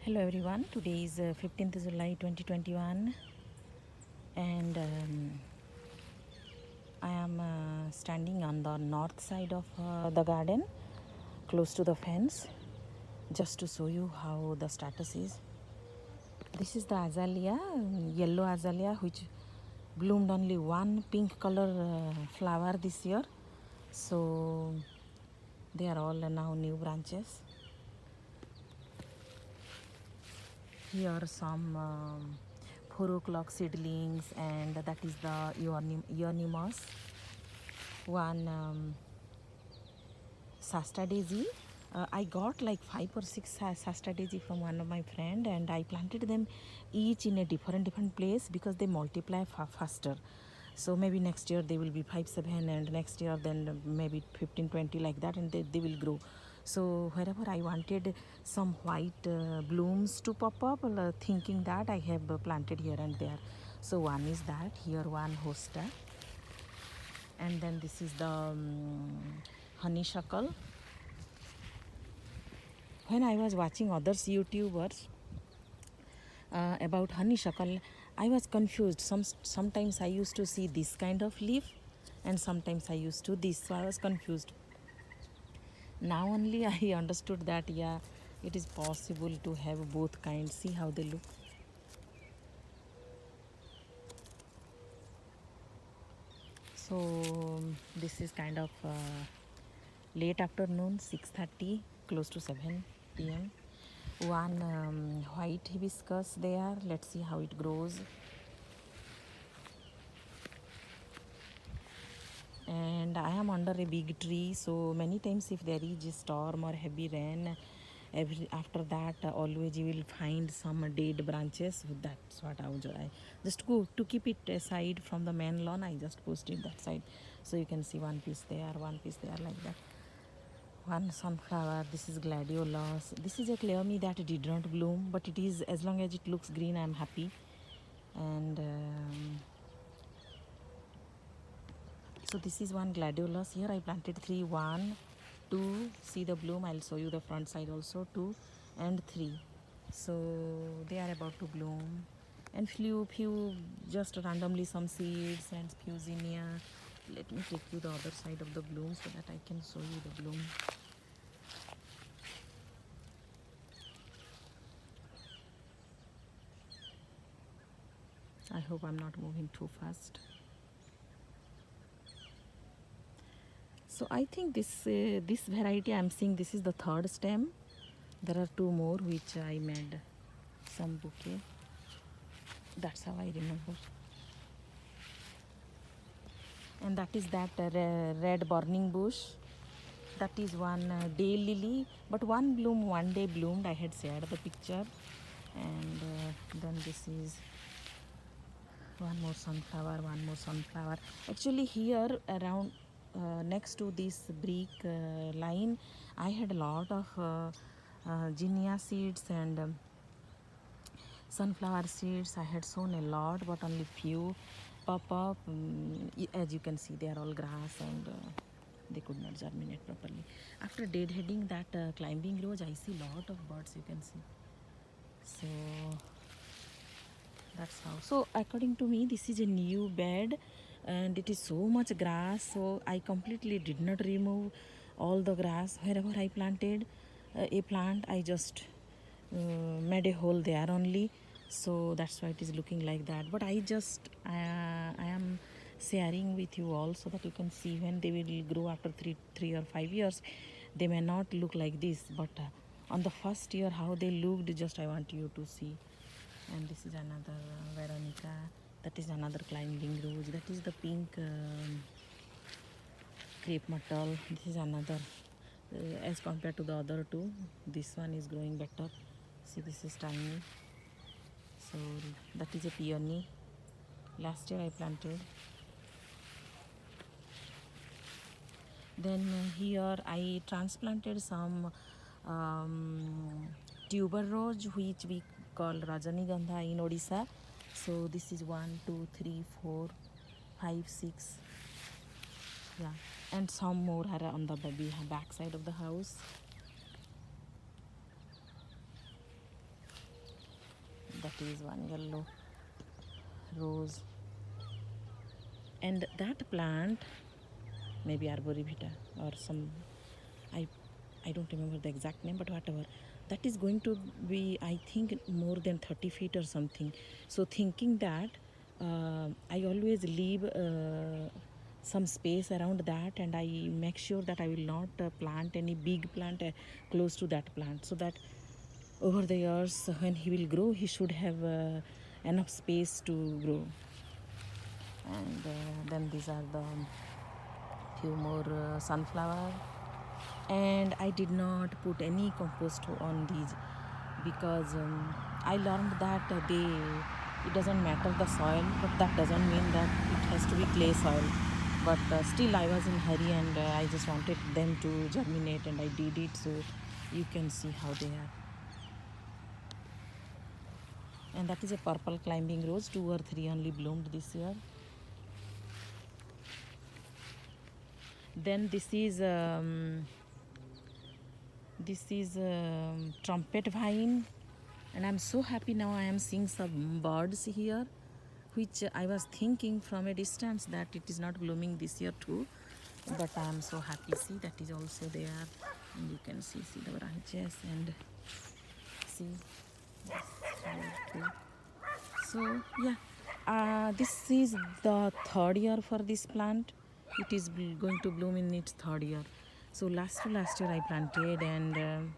Hello everyone, today is 15th July 2021 and I am standing on the north side of the garden close to the fence just to show you how the status is. This is the azalea, yellow azalea, which bloomed only one pink color flower this year, so they are all now new branches. Here are some 4 o'clock seedlings, and that is the euonymus. One Sasta daisy. I got like 5 or 6 Sasta daisy from one of my friend, and I planted them each in a different place because they multiply faster. So maybe next year they will be 5-7, and next year then maybe 15-20 like that, and they will grow. So wherever I wanted some white blooms to pop up, thinking that I have planted here and there. So one is that, here one hosta, and then this is the honeysuckle. When I was watching others YouTubers about honeysuckle, I was confused. Sometimes I used to see this kind of leaf, and sometimes I used to this, so I was confused. Now only I understood that yeah, it is possible to have both kinds. See how they look. So this is kind of late afternoon, 6:30, close to 7 p.m. One white hibiscus there. Let's see how it grows. And I am under a big tree, so many times if there is a storm or heavy rain, after that always you will find some dead branches. That's what I just go to keep it aside from the main lawn. I just posted that side, so you can see one piece there, one piece there, like that. One sunflower. This is gladiolus. This is a cleome that did not bloom, but it is, as long as it looks green, I am happy. And so this is one gladiolus. Here I planted 3. 1, 2. See the bloom. I'll show you the front side also. 2 and 3. So they are about to bloom. And few just randomly some seeds and few zinnia. Let me take you the other side of the bloom so that I can show you the bloom. I hope I'm not moving too fast. So I think this variety I'm seeing, this is the 3rd stem. There are 2 more which I made some bouquet. That's how I remember. And that is that red burning bush. That is one day lily, but one bloom, one day bloomed. I had shared the picture. And then this is one more sunflower, one more sunflower. Actually here around next to this brick line, I had a lot of zinnia seeds and sunflower seeds. I had sown a lot, but only few pop up. As you can see, they are all grass, and they could not germinate properly. After deadheading that climbing rose, I see lot of birds, you can see. So that's how. So according to me, this is a new bed, and it is so much grass, so I completely did not remove all the grass. Wherever I planted a plant, I just made a hole there only, so that's why it is looking like that. But I am sharing with you all so that you can see when they will grow after 3 or 5 years. They may not look like this, but on the first year how they looked, just I want you to see. And this is another Veronica. That is another climbing rose. That is the pink crepe myrtle. This is another. As compared to the other two, this one is growing better. See, this is tiny. So that is a peony. Last year I planted. Then here I transplanted some tuber rose, which we call Rajanigandha in Odisha. So this is 1, 2, 3, 4, 5, 6. Yeah, and some more are on the back side of the house. is one yellow rose. And that plant, maybe arborvitae or some, I I don't remember the exact name, but whatever. That is going to be, I think, more than 30 feet or something. So thinking that, I always leave some space around that, and I make sure that I will not plant any big plant close to that plant, so that over the years when he will grow, he should have enough space to grow. And then these are the few more sunflower. And I did not put any compost on these because I learned that it doesn't matter the soil, but that doesn't mean that it has to be clay soil. But still I was in hurry, and I just wanted them to germinate, and I did it, so you can see how they are. And that is a purple climbing rose. 2 or 3 only bloomed this year. Then this is trumpet vine, and I'm so happy now. I am seeing some birds here, which I was thinking from a distance that it is not blooming this year too, but I am so happy. See, that is also there, and you can see the branches, and see this flower too. So yeah, this is the 3rd year for this plant. It is going to bloom in its 3rd year. So last year I planted, and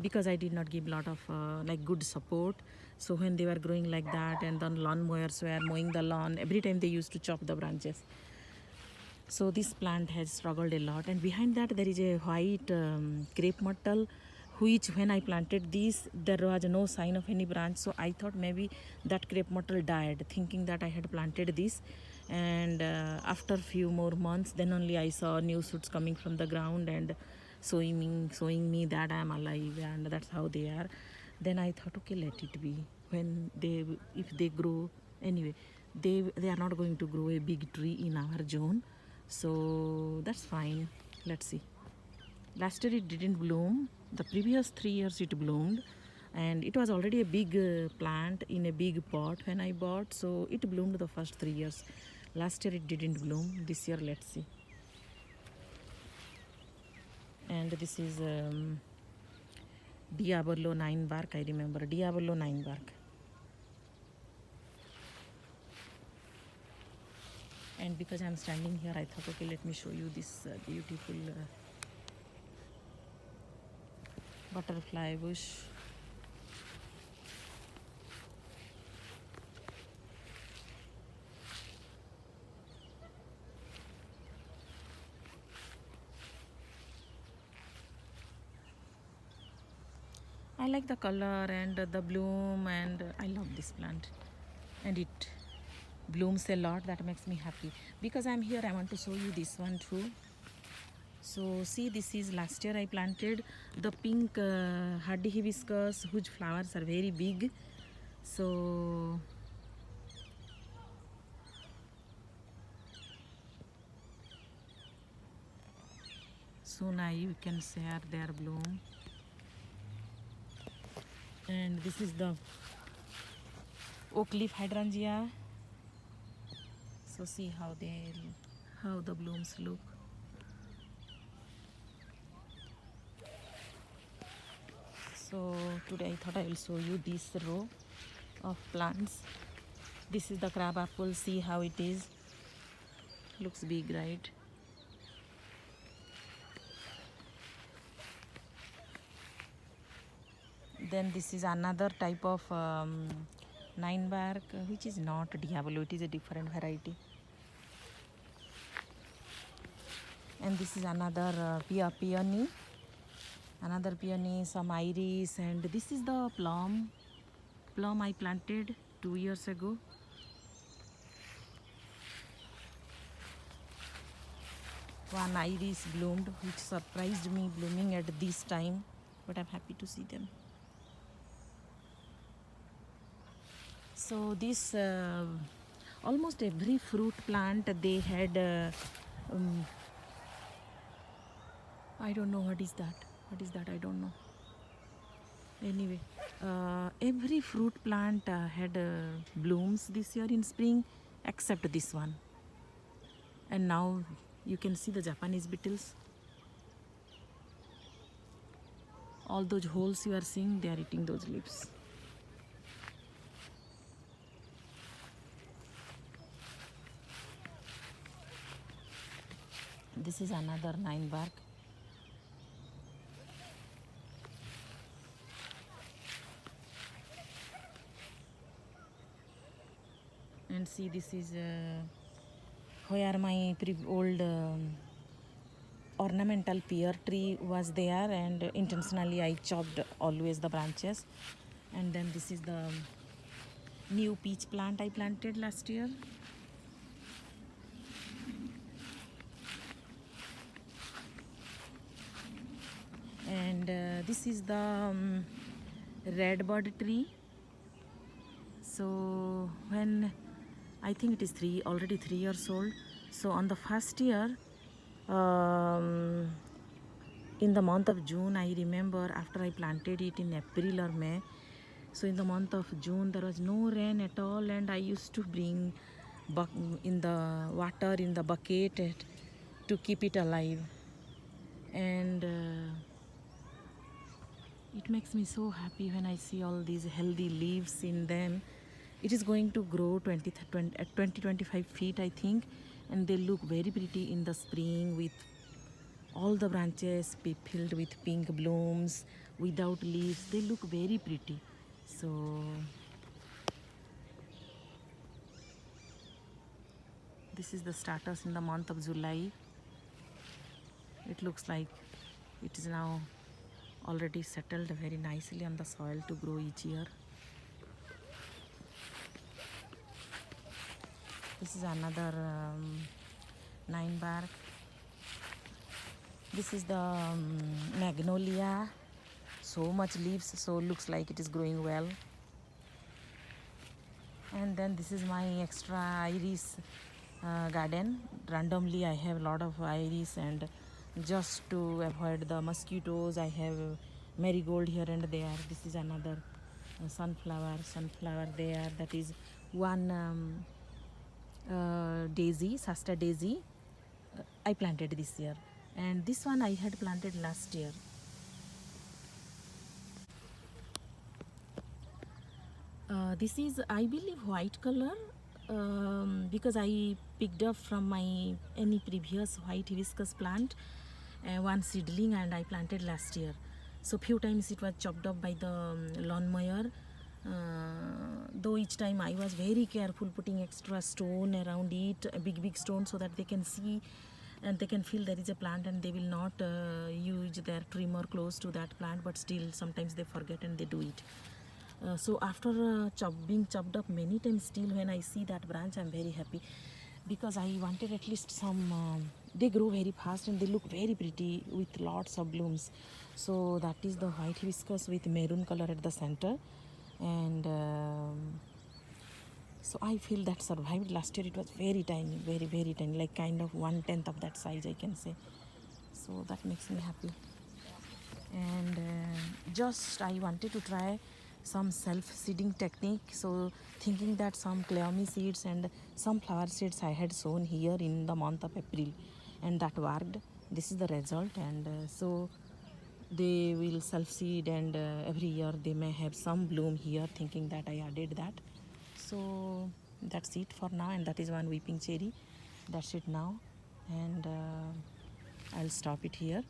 because I did not give lot of like good support, so when they were growing like that, and then lawn mowers were mowing the lawn, every time they used to chop the branches. So this plant has struggled a lot, and behind that there is a white crepe myrtle, which when I planted this, there was no sign of any branch. So I thought maybe that crepe myrtle died, thinking that I had planted this. And after few more months, then only I saw new shoots coming from the ground and showing me that I am alive, and that's how they are. Then I thought, okay, let it be. If they grow, anyway, they are not going to grow a big tree in our zone, so that's fine. Let's see. Last year it didn't bloom. The previous 3 years it bloomed, and it was already a big plant in a big pot when I bought, so it bloomed the first 3 years. Last year it didn't bloom. This year, let's see. And this is Diablo 9 bark. I remember Diablo 9 bark. And because I'm standing here, I thought, okay, let me show you this beautiful butterfly bush. I like the color and the bloom, and I love this plant, and it blooms a lot. That makes me happy. Because I'm here, I want to show you this one too. So see, this is last year I planted the pink hardy hibiscus, whose flowers are very big. So soon you can share their bloom. And this is the oak leaf hydrangea. So see how the blooms look. So today I thought I will show you this row of plants. This is the crab apple. See how it is. Looks big, right? Then this is another type of 9 bark, which is not Diablo. It is a different variety. And this is another peony. Another peony, some iris, and this is the plum. Plum I planted 2 years ago. One iris bloomed, which surprised me blooming at this time, but I'm happy to see them. So this almost every fruit plant they had I don't know what is that. I don't know. Anyway, every fruit plant had blooms this year in spring except this one. And now you can see the Japanese beetles. All those holes you are seeing, they are eating those leaves. This is another 9 bark. And see, this is where my old ornamental pear tree was there, and intentionally I chopped always the branches. And then this is the new peach plant I planted last year. And this is the red bird tree. So when I think it is already 3 years old. So on the first year, in the month of June, I remember after I planted it in April or May. So in the month of June, there was no rain at all, and I used to bring in the water in the bucket to keep it alive. And it makes me so happy when I see all these healthy leaves in them. It is going to grow 20-25 feet, I think, and they look very pretty in the spring with all the branches be filled with pink blooms without leaves. They look very pretty. So this is the status in the month of July. It looks like it is now already settled very nicely on the soil to grow each year. This is another 9 bark. This is the magnolia. So much leaves, so looks like it is growing well. And then this is my extra iris garden. Randomly I have a lot of iris, and just to avoid the mosquitoes, I have marigold here and there. This is another sunflower there. That is one daisy, Sasta daisy, I planted this year, and this one I had planted last year. This is, I believe, white color, because I picked up from my any previous white hibiscus plant one seedling, and I planted last year. So few times it was chopped up by the lawnmower. Though each time I was very careful putting extra stone around it, a big stone, so that they can see and they can feel there is a plant, and they will not use their trimmer close to that plant, but still sometimes they forget and they do it. So after being chopped up many times, still when I see that branch, I'm very happy, because I wanted at least some. They grow very fast and they look very pretty with lots of blooms. So that is the white hibiscus with maroon color at the center, and so I feel that survived. Last year it was very tiny, very tiny, like kind of 1/10 of that size, I can say. So that makes me happy. And just I wanted to try some self-seeding technique, so thinking that some cleome seeds and some flower seeds I had sown here in the month of April, and that worked. This is the result. And so they will self-seed, and every year they may have some bloom here, thinking that I added that. So that's it for now, and that is one weeping cherry. That's it now, and I'll stop it here.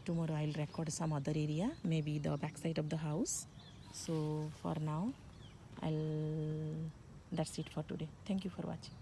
Tomorrow I'll record some other area, maybe the backside of the house. So for now, that's it for today. Thank you for watching.